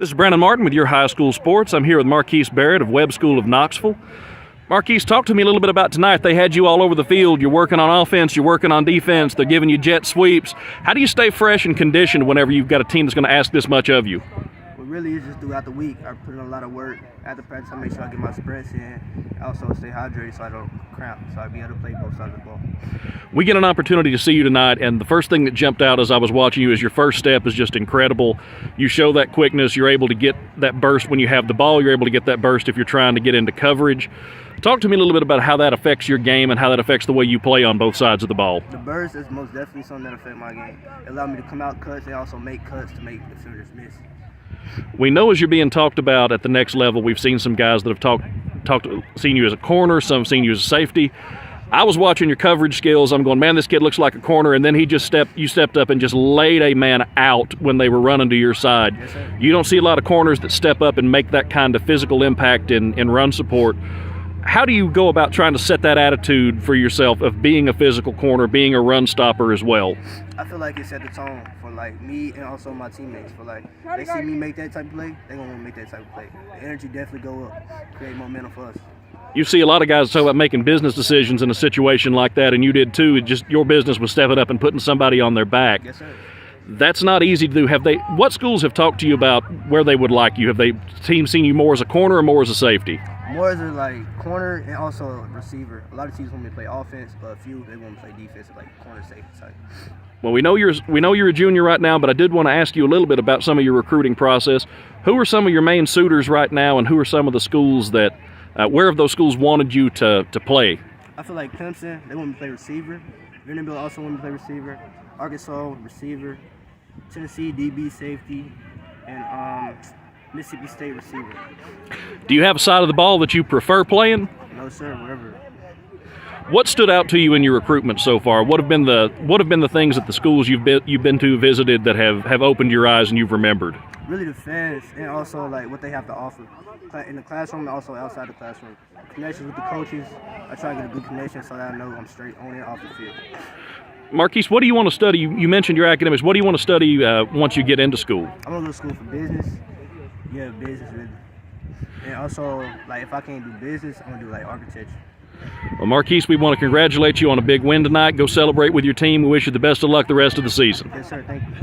This is Brandon Martin with your high school sports. I'm here with Markeis Barrett of Webb School of Knoxville. Markeis, talk to me a little bit about tonight. They had you all over the field. You're working on offense, you're working on defense, they're giving you jet sweeps. How do you stay fresh and conditioned whenever you've got a team that's going to ask this much of you? Well, really, it's just throughout the week. I put in a lot of work. After practice, I make sure I get my sprints in. I also stay hydrated so I don't cramp, so I'll be able to play both sides of the ball. We get an opportunity to see you tonight, and the first thing that jumped out as I was watching you is your first step is just incredible. You show that quickness. You're able to get that burst when you have the ball. You're able to get that burst if you're trying to get into coverage. Talk to me a little bit about how that affects your game and how that affects the way you play on both sides of the ball. The burst is most definitely something that affects my game. It allows me to come out cuts and also make cuts to make defenders miss. We know as you're being talked about at the next level, we've seen some guys that have seen you as a corner, some have seen you as a safety. I was watching your coverage skills. I'm going, man, this kid looks like a corner, and then you stepped up and just laid a man out when they were running to your side. Yes, sir. You don't see a lot of corners that step up and make that kind of physical impact in run support. How do you go about trying to set that attitude for yourself of being a physical corner, being a run stopper as well? I feel like it set the tone for me and also my teammates. They see me make that type of play, they're going to make that type of play. The energy definitely go up, create momentum for us. You see a lot of guys talk about making business decisions in a situation like that, and you did too. Just your business was stepping up and putting somebody on their back. Yes, sir. That's not easy to do. What schools have talked to you about where they would like you? Have teams seen you more as a corner or more as a safety? More as a corner and also a receiver. A lot of teams want me to play offense, but a few they want to play defense, corner safety type. Well, we know you're a junior right now, but I did want to ask you a little bit about some of your recruiting process. Who are some of your main suitors right now, and who are some of the schools that where have those schools wanted you to play? I feel like Clemson, they want me to play receiver. Vanderbilt also want me to play receiver. Arkansas, receiver. Tennessee, DB, safety. And Mississippi State, receiver. Do you have a side of the ball that you prefer playing? No, sir, wherever. What stood out to you in your recruitment so far? What have been the things at the schools you've been to, visited, that have opened your eyes and you've remembered? Really the fans and also what they have to offer in the classroom and also outside the classroom. Connections with the coaches. I try to get a good connection so that I know I'm straight on and off the field. Markeis, what do you want to study? You mentioned your academics. What do you want to study once you get into school? I'm gonna go to school for business. Yeah, business really. And also, if I can't do business, I'm gonna do architecture. Well, Markeis, we want to congratulate you on a big win tonight. Go celebrate with your team. We wish you the best of luck the rest of the season. Yes, sir. Thank you.